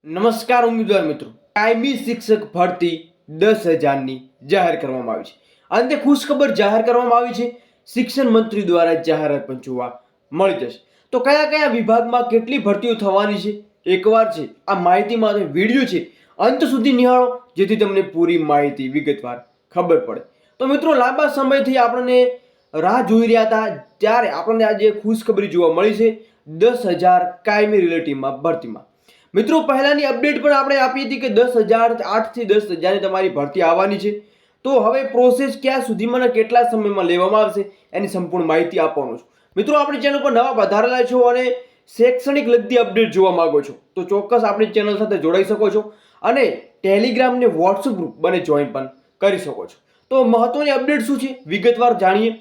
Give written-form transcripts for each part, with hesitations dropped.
નમસ્કાર ઉમેદવાર મિત્રો, કાયમી શિક્ષક ભરતી 10,000ની જાહેર કરવામાં આવી છે. અંતે ખુશખબર જાહેર કરવામાં આવી છે. શિક્ષણ મંત્રી દ્વારા જાહેરાત પણ જોવા મળી જશે. તો કયા કયા વિભાગમાં કેટલી ભરતીઓ થવાની છે એકવાર છે આ માહિતી માટે વિડીયો છે અંત સુધી નિહાળો, જેથી તમને પૂરી માહિતી વિગતવાર ખબર પડે. તો મિત્રો, લાંબા સમયથી આપણને રાહ જોઈ રહ્યા હતા, ત્યારે આપણને આજે ખુશખબરી જોવા મળી છે 10,000 કાયમી રિલેટિવમાં ભરતીમાં. મિત્રો, પહેલાની અપડેટ પણ આપણે આપી હતી કે 10,000 8 થી 10,000ની તમારી ભરતી આવવાની છે. તો હવે પ્રોસેસ ક્યાં સુધીમાં અને કેટલા સમયમાં લેવામાં આવશે એની સંપૂર્ણ માહિતી આપવાનો છું. મિત્રો, આપણી ચેનલ પર નવા પધારેલા છો અને શૈક્ષણિક લગતી અપડેટ જોવા માંગો છો તો ચોક્કસ આપણી ચેનલ સાથે જોડાઈ શકો છો અને ટેલિગ્રામ ને વોટ્સઅપ ગ્રુપ બને જોઈન પણ કરી શકો છો. તો મહત્વની અપડેટ શું છે વિગતવાર જાણીએ.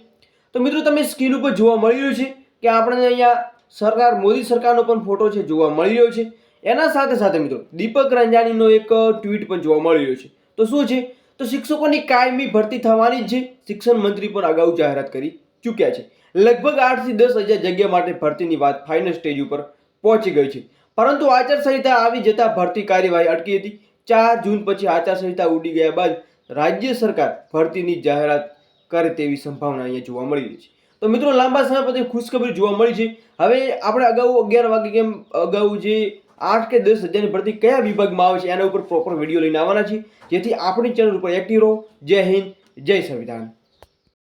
તો મિત્રો, તમે સ્ક્રીન ઉપર જોવા મળી રહ્યું છે કે આપણને અહીંયા સરકાર મોદી સરકારનો પણ ફોટો છે જોવા મળી રહ્યો છે. એના સાથે સાથે મિત્રો, દીપક રંજાનીનો એક ટ્વીટ પણ જોવા મળી રહ્યો છે. તો શું છે, તો શિક્ષકોની કાયમી ભરતી થવાની જ છે. શિક્ષણ મંત્રી પણ અગાઉ જાહેરાત કરી ચૂક્યા છે. લગભગ 8 થી 10,000 જગ્યા માટે ભરતીની વાત ફાઇનલ સ્ટેજ ઉપર પહોંચી ગઈ છે. પરંતુ આચારસંહિતા આવી જતા ભરતી કાર્યવાહી અટકી હતી. 4 જૂન પછી આચારસંહિતા ઉડી ગયા બાદ રાજ્ય સરકાર ભરતીની જાહેરાત કરે તેવી સંભાવના અહીંયા જોવા મળી રહી છે. તો મિત્રો, લાંબા સમય પછી ખુશખબરી જોવા મળી છે. હવે આપણે અગાઉ 11 વાગે કેમ અગાઉ જે 8 કે 10,000ની ભરતી કયા વિભાગમાં આવે છે એના ઉપર પ્રોપર વિડીયો લઈને આવવાના છે, જેથી આપણી ચેનલ ઉપર એક્ટિવ રહો. જય હિન્દ, જય સંવિધાન.